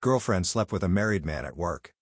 Girlfriend slept with a married man at work.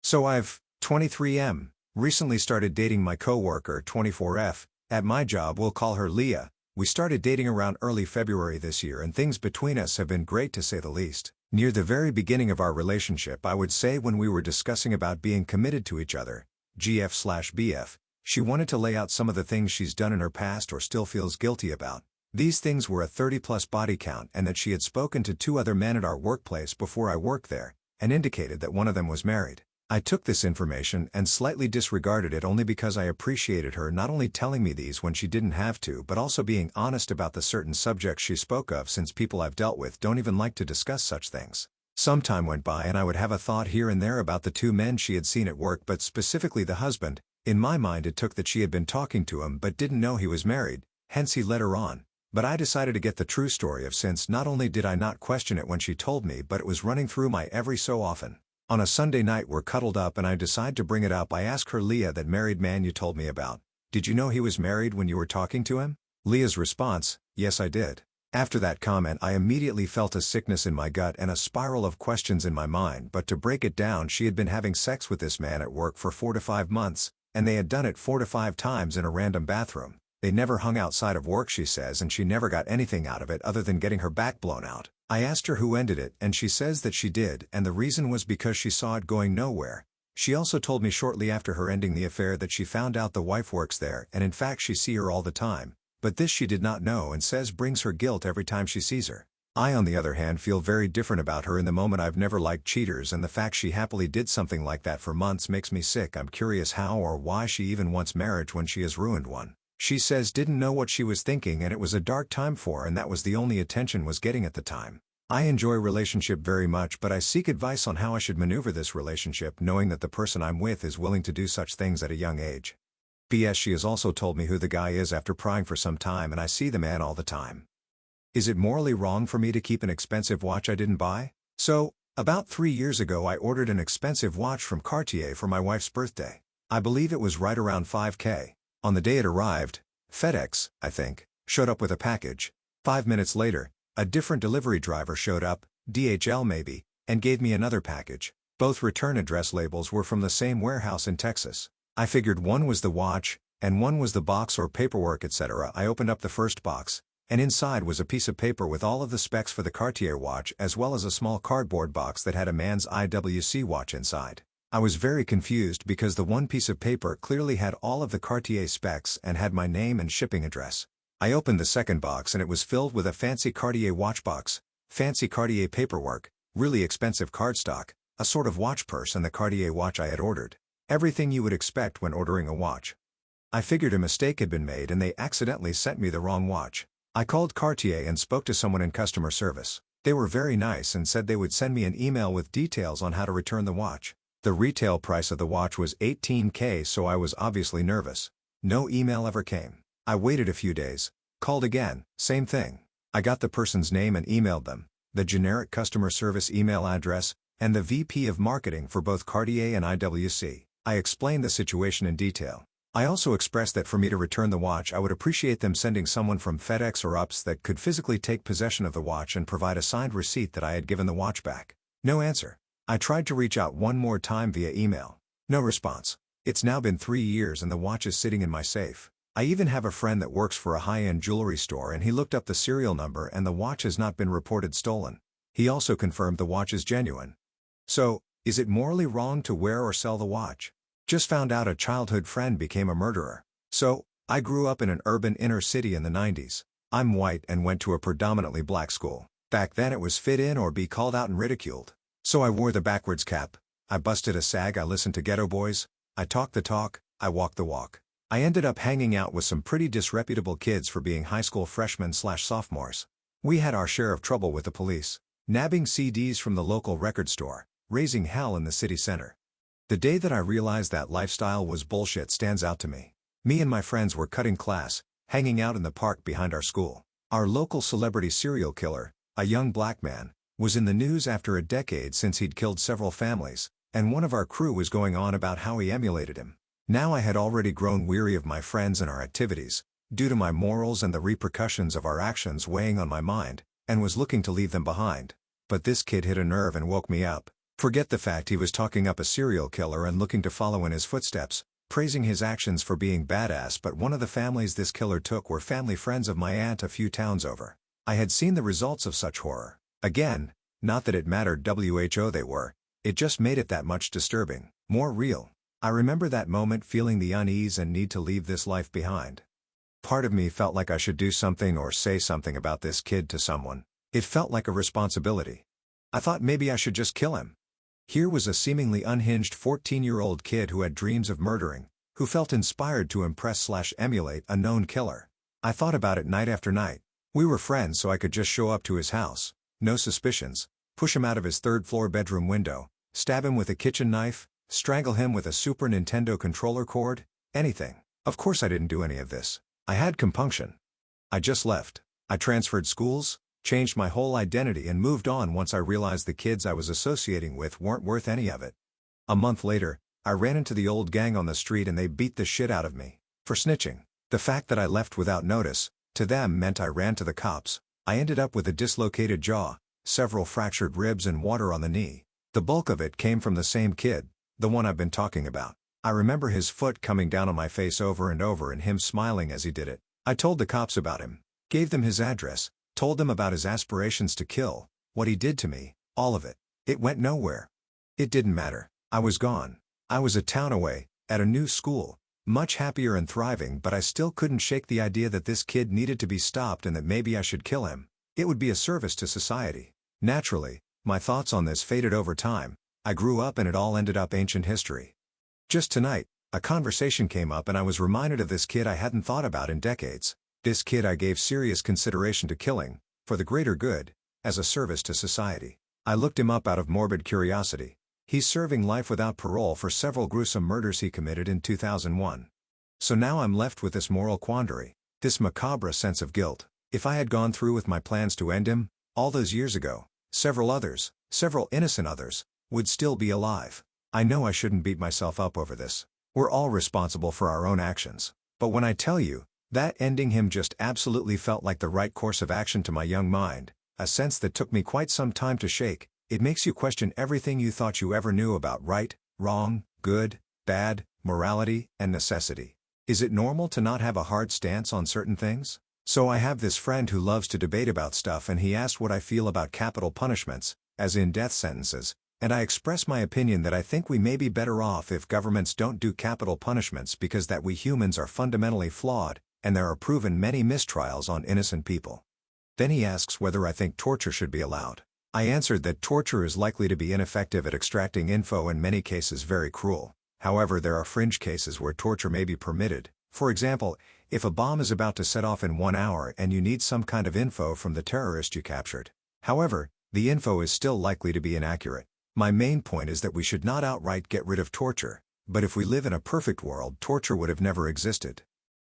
So I've, 23M, recently started dating my coworker 24F, at my job we'll call her Leah. We started dating around early February this year and things between us have been great to say the least. Near the very beginning of our relationship, I would say, when we were discussing about being committed to each other, GF/BF, she wanted to lay out some of the things she's done in her past or still feels guilty about. These things were a 30-plus body count and that she had spoken to 2 other men at our workplace before I worked there, and indicated that one of them was married. I took this information and slightly disregarded it only because I appreciated her not only telling me these when she didn't have to but also being honest about the certain subjects she spoke of, since people I've dealt with don't even like to discuss such things. Some time went by and I would have a thought here and there about the 2 men she had seen at work, but specifically the husband. In my mind it took that she had been talking to him but didn't know he was married, hence he led her on. But I decided to get the true story of, since not only did I not question it when she told me, but it was running through my every so often. On a Sunday night we're cuddled up and I decide to bring it up. I ask her, Leah, that married man you told me about, did you know he was married when you were talking to him? Leah's response, yes I did. After that comment I immediately felt a sickness in my gut and a spiral of questions in my mind, but to break it down, she had been having sex with this man at work for 4 to 5 months, and they had done it 4 to 5 times in a random bathroom. They never hung outside of work, she says, and she never got anything out of it other than getting her back blown out. I asked her who ended it and she says that she did, and the reason was because she saw it going nowhere. She also told me shortly after her ending the affair that she found out the wife works there and in fact she see her all the time, but this she did not know and says brings her guilt every time she sees her. I on the other hand feel very different about her in the moment. I've never liked cheaters and the fact she happily did something like that for months makes me sick. I'm curious how or why she even wants marriage when she has ruined one. She says didn't know what she was thinking and it was a dark time for her and that was the only attention was getting at the time. I enjoy relationship very much, but I seek advice on how I should maneuver this relationship knowing that the person I'm with is willing to do such things at a young age. P.S. She has also told me who the guy is after prying for some time and I see the man all the time. Is it morally wrong for me to keep an expensive watch I didn't buy? So, about 3 years ago I ordered an expensive watch from Cartier for my wife's birthday. I believe it was right around 5K. On the day it arrived, FedEx, I think, showed up with a package. 5 minutes later, a different delivery driver showed up, DHL maybe, and gave me another package. Both return address labels were from the same warehouse in Texas. I figured one was the watch, and one was the box or paperwork, etc. I opened up the first box, and inside was a piece of paper with all of the specs for the Cartier watch as well as a small cardboard box that had a man's IWC watch inside. I was very confused because the one piece of paper clearly had all of the Cartier specs and had my name and shipping address. I opened the second box and it was filled with a fancy Cartier watch box, fancy Cartier paperwork, really expensive cardstock, a sort of watch purse and the Cartier watch I had ordered. Everything you would expect when ordering a watch. I figured a mistake had been made and they accidentally sent me the wrong watch. I called Cartier and spoke to someone in customer service. They were very nice and said they would send me an email with details on how to return the watch. The retail price of the watch was $18K, so I was obviously nervous. No email ever came. I waited a few days, called again, same thing. I got the person's name and emailed them, the generic customer service email address, and the VP of marketing for both Cartier and IWC. I explained the situation in detail. I also expressed that for me to return the watch I would appreciate them sending someone from FedEx or UPS that could physically take possession of the watch and provide a signed receipt that I had given the watch back. No answer. I tried to reach out one more time via email. No response. It's now been 3 years and the watch is sitting in my safe. I even have a friend that works for a high-end jewelry store and he looked up the serial number and the watch has not been reported stolen. He also confirmed the watch is genuine. So, is it morally wrong to wear or sell the watch? Just found out a childhood friend became a murderer. So, I grew up in an urban inner city in the 90s. I'm white and went to a predominantly black school. Back then it was fit in or be called out and ridiculed. So I wore the backwards cap, I busted a sag, I listened to Ghetto Boys, I talked the talk, I walked the walk. I ended up hanging out with some pretty disreputable kids for being high school freshmen/sophomores. We had our share of trouble with the police, nabbing CDs from the local record store, raising hell in the city center. The day that I realized that lifestyle was bullshit stands out to me. Me and my friends were cutting class, hanging out in the park behind our school. Our local celebrity serial killer, a young black man, was in the news after a decade since he'd killed several families, and one of our crew was going on about how he emulated him. Now I had already grown weary of my friends and our activities, due to my morals and the repercussions of our actions weighing on my mind, and was looking to leave them behind. But this kid hit a nerve and woke me up. Forget the fact he was talking up a serial killer and looking to follow in his footsteps, praising his actions for being badass, but one of the families this killer took were family friends of my aunt a few towns over. I had seen the results of such horror. Again, not that it mattered who they were, it just made it that much disturbing, more real. I remember that moment feeling the unease and need to leave this life behind. Part of me felt like I should do something or say something about this kid to someone. It felt like a responsibility. I thought maybe I should just kill him. Here was a seemingly unhinged 14-year-old kid who had dreams of murdering, who felt inspired to impress/emulate a known killer. I thought about it night after night. We were friends, so I could just show up to his house, no suspicions, push him out of his third-floor bedroom window, stab him with a kitchen knife, strangle him with a Super Nintendo controller cord, anything. Of course I didn't do any of this. I had compunction. I just left. I transferred schools, changed my whole identity and moved on once I realized the kids I was associating with weren't worth any of it. A month later, I ran into the old gang on the street and they beat the shit out of me for snitching. The fact that I left without notice, to them meant I ran to the cops. I ended up with a dislocated jaw, several fractured ribs and water on the knee. The bulk of it came from the same kid, the one I've been talking about. I remember his foot coming down on my face over and over and him smiling as he did it. I told the cops about him, gave them his address, told them about his aspirations to kill, what he did to me, all of it. It went nowhere. It didn't matter. I was gone. I was a town away, at a new school, much happier and thriving, but I still couldn't shake the idea that this kid needed to be stopped and that maybe I should kill him. It would be a service to society. Naturally, my thoughts on this faded over time. I grew up and it all ended up ancient history. Just tonight, a conversation came up and I was reminded of this kid I hadn't thought about in decades. This kid I gave serious consideration to killing, for the greater good, as a service to society. I looked him up out of morbid curiosity. He's serving life without parole for several gruesome murders he committed in 2001. So now I'm left with this moral quandary, this macabre sense of guilt. If I had gone through with my plans to end him, all those years ago, several innocent others, would still be alive. I know I shouldn't beat myself up over this. We're all responsible for our own actions. But when I tell you, that ending him just absolutely felt like the right course of action to my young mind, a sense that took me quite some time to shake, it makes you question everything you thought you ever knew about right, wrong, good, bad, morality, and necessity. Is it normal to not have a hard stance on certain things? So I have this friend who loves to debate about stuff and he asked what I feel about capital punishments, as in death sentences, and I express my opinion that I think we may be better off if governments don't do capital punishments because that we humans are fundamentally flawed, and there are proven many mistrials on innocent people. Then he asks whether I think torture should be allowed. I answered that torture is likely to be ineffective at extracting info, in many cases very cruel. However, there are fringe cases where torture may be permitted. For example, if a bomb is about to set off in 1 hour and you need some kind of info from the terrorist you captured. However, the info is still likely to be inaccurate. My main point is that we should not outright get rid of torture, but if we live in a perfect world, torture would have never existed.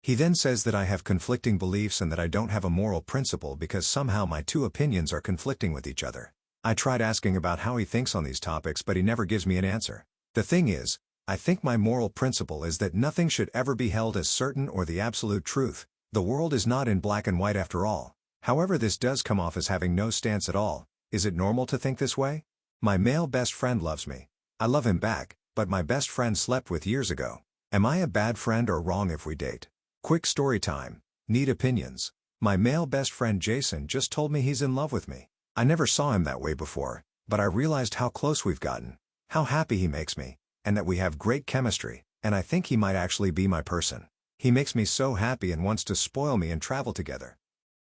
He then says that I have conflicting beliefs and that I don't have a moral principle because somehow my two opinions are conflicting with each other. I tried asking about how he thinks on these topics, but he never gives me an answer. The thing is, I think my moral principle is that nothing should ever be held as certain or the absolute truth. The world is not in black and white after all. However, this does come off as having no stance at all. Is it normal to think this way? My male best friend loves me. I love him back, but my best friend slept with years ago. Am I a bad friend or wrong if we date? Quick story time. Need opinions. My male best friend Jason just told me he's in love with me. I never saw him that way before, but I realized how close we've gotten, how happy he makes me, and that we have great chemistry, and I think he might actually be my person. He makes me so happy and wants to spoil me and travel together.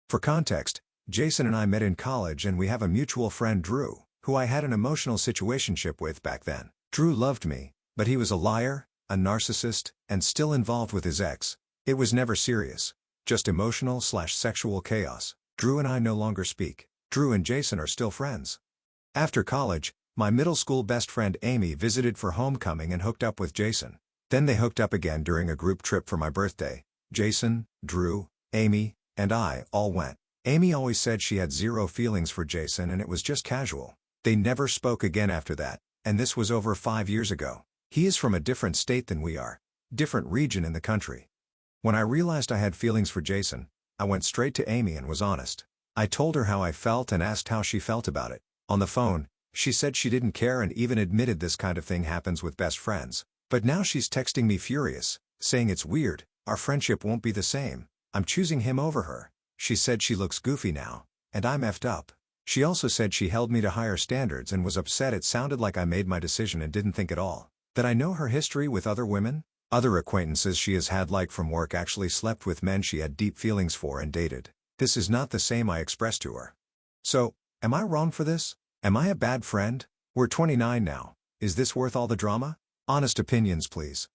For context, Jason and I met in college and we have a mutual friend Drew, who I had an emotional situationship with back then. Drew loved me, but he was a liar, a narcissist, and still involved with his ex. It was never serious, just emotional/sexual chaos. Drew and I no longer speak. Drew and Jason are still friends. After college, my middle school best friend Amy visited for homecoming and hooked up with Jason. Then they hooked up again during a group trip for my birthday. Jason, Drew, Amy, and I all went. Amy always said she had zero feelings for Jason and it was just casual. They never spoke again after that, and this was over 5 years ago. He is from a different state than we are, different region in the country. When I realized I had feelings for Jason, I went straight to Amy and was honest. I told her how I felt and asked how she felt about it. On the phone, she said she didn't care and even admitted this kind of thing happens with best friends. But now she's texting me furious, saying it's weird, our friendship won't be the same, I'm choosing him over her. She said she looks goofy now, and I'm effed up. She also said she held me to higher standards and was upset it sounded like I made my decision and didn't think at all. That I know her history with other women? Other acquaintances she has had like from work actually slept with men she had deep feelings for and dated. This is not the same I expressed to her. So, am I wrong for this? Am I a bad friend? We're 29 now. Is this worth all the drama? Honest opinions please.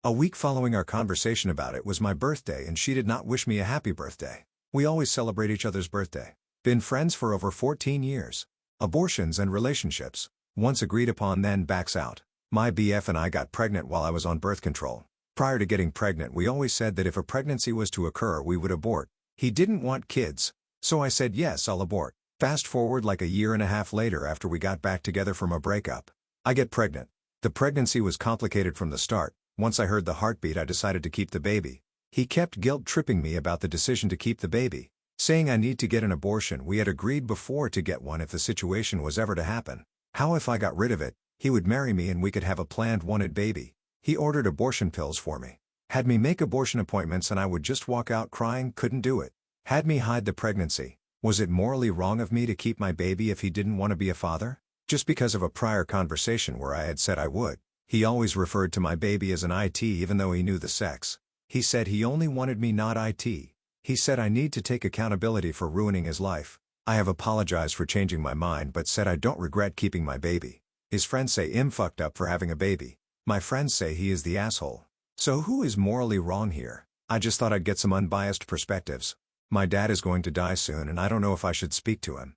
A week following our conversation about it was my birthday and she did not wish me a happy birthday. We always celebrate each other's birthday. Been friends for over 14 years. Abortions and relationships. Once agreed upon then backs out. My BF and I got pregnant while I was on birth control. Prior to getting pregnant we always said that if a pregnancy was to occur we would abort. He didn't want kids. So I said yes I'll abort. Fast forward like a year and a half later after we got back together from a breakup. I get pregnant. The pregnancy was complicated from the start. Once I heard the heartbeat I decided to keep the baby. He kept guilt-tripping me about the decision to keep the baby, saying I need to get an abortion. We had agreed before to get one if the situation was ever to happen. How if I got rid of it, he would marry me and we could have a planned wanted baby. He ordered abortion pills for me. Had me make abortion appointments and I would just walk out crying, couldn't do it. Had me hide the pregnancy. Was it morally wrong of me to keep my baby if he didn't want to be a father? Just because of a prior conversation where I had said I would. He always referred to my baby as an IT even though he knew the sex. He said he only wanted me not IT. He said I need to take accountability for ruining his life. I have apologized for changing my mind but said I don't regret keeping my baby. His friends say I'm fucked up for having a baby. My friends say he is the asshole. So who is morally wrong here? I just thought I'd get some unbiased perspectives. My dad is going to die soon and I don't know if I should speak to him.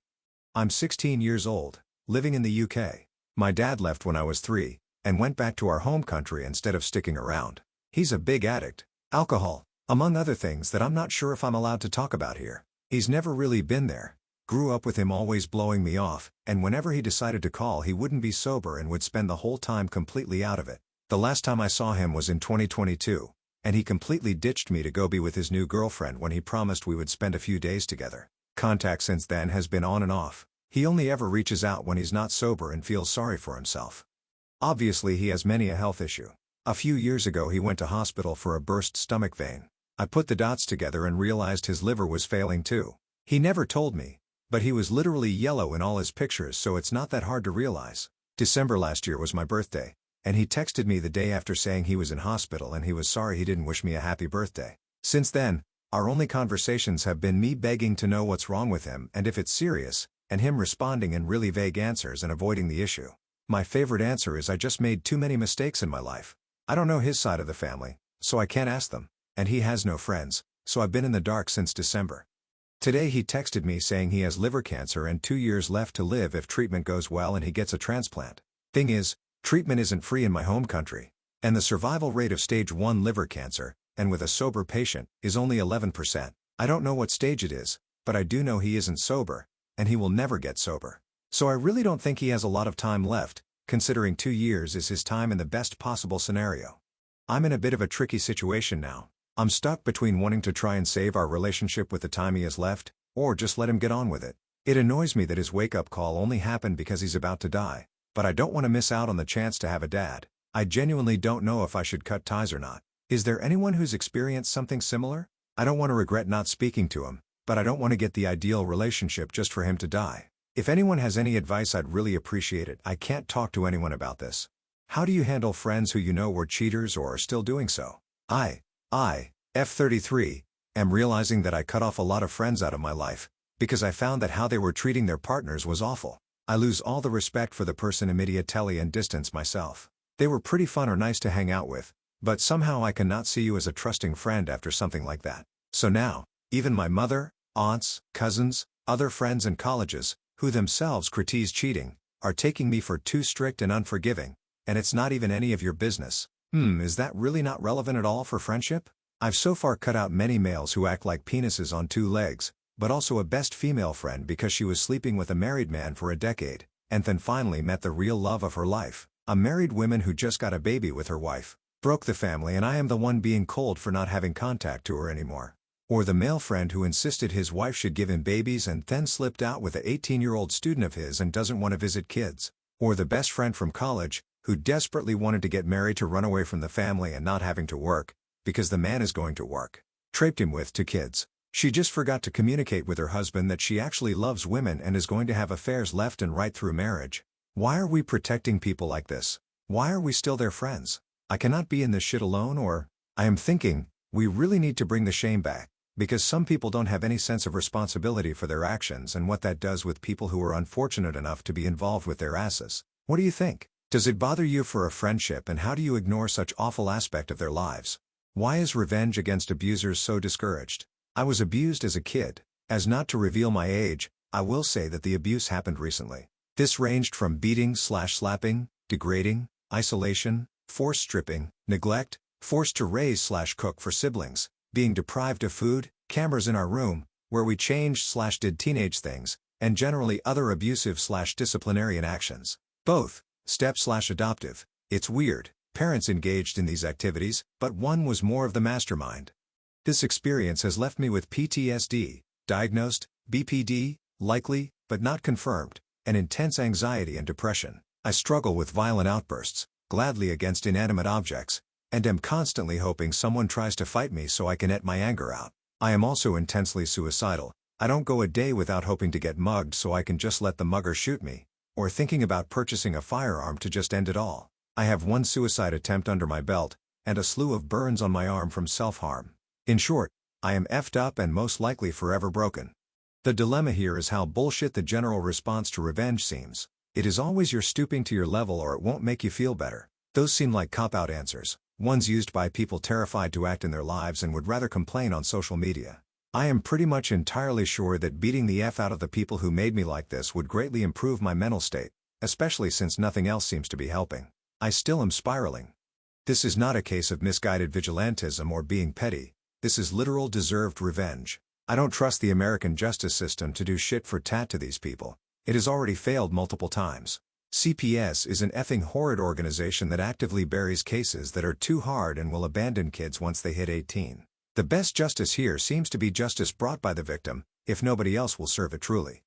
I'm 16 years old, living in the UK. My dad left when I was 3, and went back to our home country instead of sticking around. He's a big addict. Alcohol, among other things that I'm not sure if I'm allowed to talk about here. He's never really been there. Grew up with him always blowing me off, and whenever he decided to call he wouldn't be sober and would spend the whole time completely out of it. The last time I saw him was in 2022. And he completely ditched me to go be with his new girlfriend when he promised we would spend a few days together. Contact since then has been on and off. He only ever reaches out when he's not sober and feels sorry for himself. Obviously he has many a health issue. A few years ago he went to hospital for a burst stomach vein. I put the dots together and realized his liver was failing too. He never told me, but he was literally yellow in all his pictures so it's not that hard to realize. December last year was my birthday. And he texted me the day after saying he was in hospital and he was sorry he didn't wish me a happy birthday. Since then, our only conversations have been me begging to know what's wrong with him and if it's serious, and him responding in really vague answers and avoiding the issue. My favorite answer is I just made too many mistakes in my life. I don't know his side of the family, so I can't ask them, and he has no friends, so I've been in the dark since December. Today he texted me saying he has liver cancer and 2 years left to live if treatment goes well and he gets a transplant. Thing is, treatment isn't free in my home country, and the survival rate of stage 1 liver cancer, and with a sober patient, is only 11%. I don't know what stage it is, but I do know he isn't sober, and he will never get sober. So I really don't think he has a lot of time left, considering 2 years is his time in the best possible scenario. I'm in a bit of a tricky situation now. I'm stuck between wanting to try and save our relationship with the time he has left, or just let him get on with it. It annoys me that his wake-up call only happened because he's about to die. But I don't want to miss out on the chance to have a dad. I genuinely don't know if I should cut ties or not. Is there anyone who's experienced something similar? I don't want to regret not speaking to him, but I don't want to get the ideal relationship just for him to die. If anyone has any advice I'd really appreciate it. I can't talk to anyone about this. How do you handle friends who you know were cheaters or are still doing so? F33, am realizing that I cut off a lot of friends out of my life, because I found that how they were treating their partners was awful. I lose all the respect for the person immediately and distance myself. They were pretty fun or nice to hang out with, but somehow I cannot see you as a trusting friend after something like that. So now, even my mother, aunts, cousins, other friends and colleges, who themselves critique cheating, are taking me for too strict and unforgiving, and it's not even any of your business. Is that really not relevant at all for friendship? I've so far cut out many males who act like penises on 2 legs, but also a best female friend because she was sleeping with a married man for a decade, and then finally met the real love of her life, a married woman who just got a baby with her wife, broke the family and I am the one being cold for not having contact to her anymore. Or the male friend who insisted his wife should give him babies and then slipped out with an 18-year-old student of his and doesn't want to visit kids. Or the best friend from college, who desperately wanted to get married to run away from the family and not having to work, because the man is going to work. Trapped him with 2 kids. She just forgot to communicate with her husband that she actually loves women and is going to have affairs left and right through marriage. Why are we protecting people like this? Why are we still their friends? I cannot be in this shit alone. Or, I am thinking, we really need to bring the shame back, because some people don't have any sense of responsibility for their actions and what that does with people who are unfortunate enough to be involved with their asses. What do you think? Does it bother you for a friendship, and how do you ignore such awful aspect of their lives? Why is revenge against abusers so discouraged? I was abused as a kid. As not to reveal my age, I will say that the abuse happened recently. This ranged from beating/slapping, degrading, isolation, forced stripping, neglect, forced to raise/cook for siblings, being deprived of food, cameras in our room, where we changed/did teenage things, and generally other abusive/disciplinarian actions. Both, step/adoptive. It's weird, parents engaged in these activities, but one was more of the mastermind. This experience has left me with PTSD, diagnosed, BPD, likely, but not confirmed, and intense anxiety and depression. I struggle with violent outbursts, gladly against inanimate objects, and am constantly hoping someone tries to fight me so I can let my anger out. I am also intensely suicidal. I don't go a day without hoping to get mugged so I can just let the mugger shoot me, or thinking about purchasing a firearm to just end it all. I have 1 suicide attempt under my belt, and a slew of burns on my arm from self-harm. In short, I am effed up and most likely forever broken. The dilemma here is how bullshit the general response to revenge seems. It is always you're stooping to your level or it won't make you feel better. Those seem like cop-out answers, ones used by people terrified to act in their lives and would rather complain on social media. I am pretty much entirely sure that beating the F out of the people who made me like this would greatly improve my mental state, especially since nothing else seems to be helping. I still am spiraling. This is not a case of misguided vigilantism or being petty. This is literal deserved revenge. I don't trust the American justice system to do shit for tat to these people. It has already failed multiple times. CPS is an effing horrid organization that actively buries cases that are too hard and will abandon kids once they hit 18. The best justice here seems to be justice brought by the victim, if nobody else will serve it truly.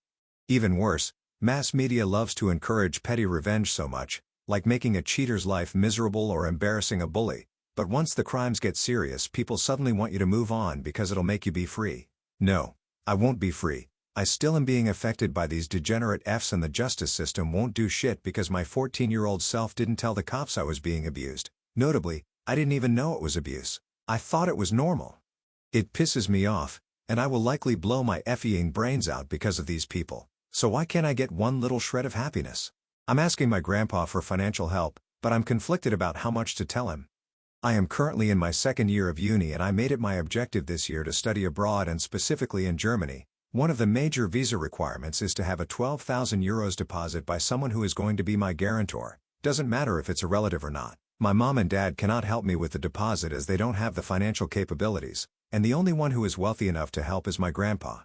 Even worse, mass media loves to encourage petty revenge so much, like making a cheater's life miserable or embarrassing a bully. But once the crimes get serious, people suddenly want you to move on because it'll make you be free. No, I won't be free. I still am being affected by these degenerate Fs, and the justice system won't do shit because my 14-year-old self didn't tell the cops I was being abused. Notably, I didn't even know it was abuse. I thought it was normal. It pisses me off, and I will likely blow my effing brains out because of these people. So why can't I get one little shred of happiness? I'm asking my grandpa for financial help, but I'm conflicted about how much to tell him. I am currently in my 2nd year of uni and I made it my objective this year to study abroad, and specifically in Germany. One of the major visa requirements is to have a 12,000 euros deposit by someone who is going to be my guarantor. Doesn't matter if it's a relative or not. My mom and dad cannot help me with the deposit as they don't have the financial capabilities, and the only one who is wealthy enough to help is my grandpa.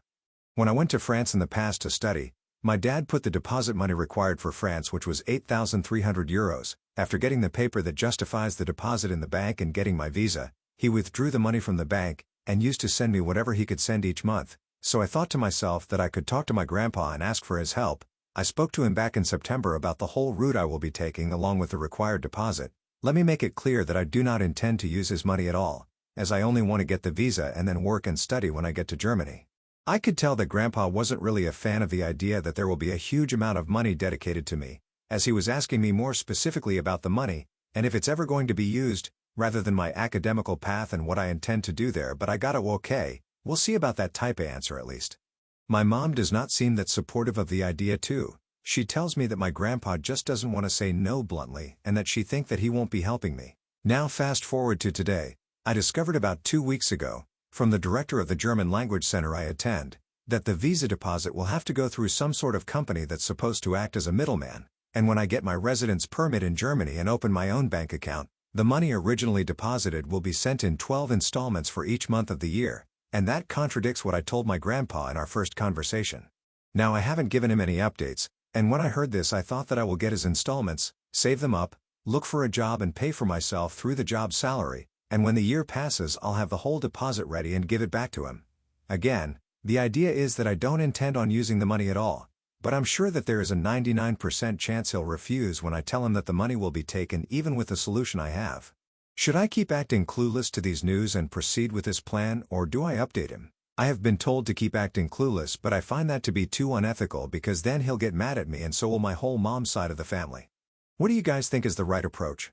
When I went to France in the past to study, my dad put the deposit money required for France, which was 8,300 euros. After getting the paper that justifies the deposit in the bank and getting my visa, he withdrew the money from the bank and used to send me whatever he could send each month. So I thought to myself that I could talk to my grandpa and ask for his help. I spoke to him back in September about the whole route I will be taking along with the required deposit. Let me make it clear that I do not intend to use his money at all, as I only want to get the visa and then work and study when I get to Germany. I could tell that Grandpa wasn't really a fan of the idea that there will be a huge amount of money dedicated to me, as he was asking me more specifically about the money, and if it's ever going to be used, rather than my academical path and what I intend to do there. But I gotta okay, we'll see about that type of answer at least. My mom does not seem that supportive of the idea too. She tells me that my grandpa just doesn't want to say no bluntly and that she thinks that he won't be helping me. Now fast forward to today. I discovered about 2 weeks ago, from the director of the German language center I attend, that the visa deposit will have to go through some sort of company that's supposed to act as a middleman, and when I get my residence permit in Germany and open my own bank account, the money originally deposited will be sent in 12 installments for each month of the year, and that contradicts what I told my grandpa in our first conversation. Now I haven't given him any updates, and when I heard this I thought that I will get his installments, save them up, look for a job and pay for myself through the job salary, and when the year passes I'll have the whole deposit ready and give it back to him. Again, the idea is that I don't intend on using the money at all, but I'm sure that there is a 99% chance he'll refuse when I tell him that the money will be taken even with the solution I have. Should I keep acting clueless to these news and proceed with his plan, or do I update him? I have been told to keep acting clueless, but I find that to be too unethical because then he'll get mad at me and so will my whole mom's side of the family. What do you guys think is the right approach?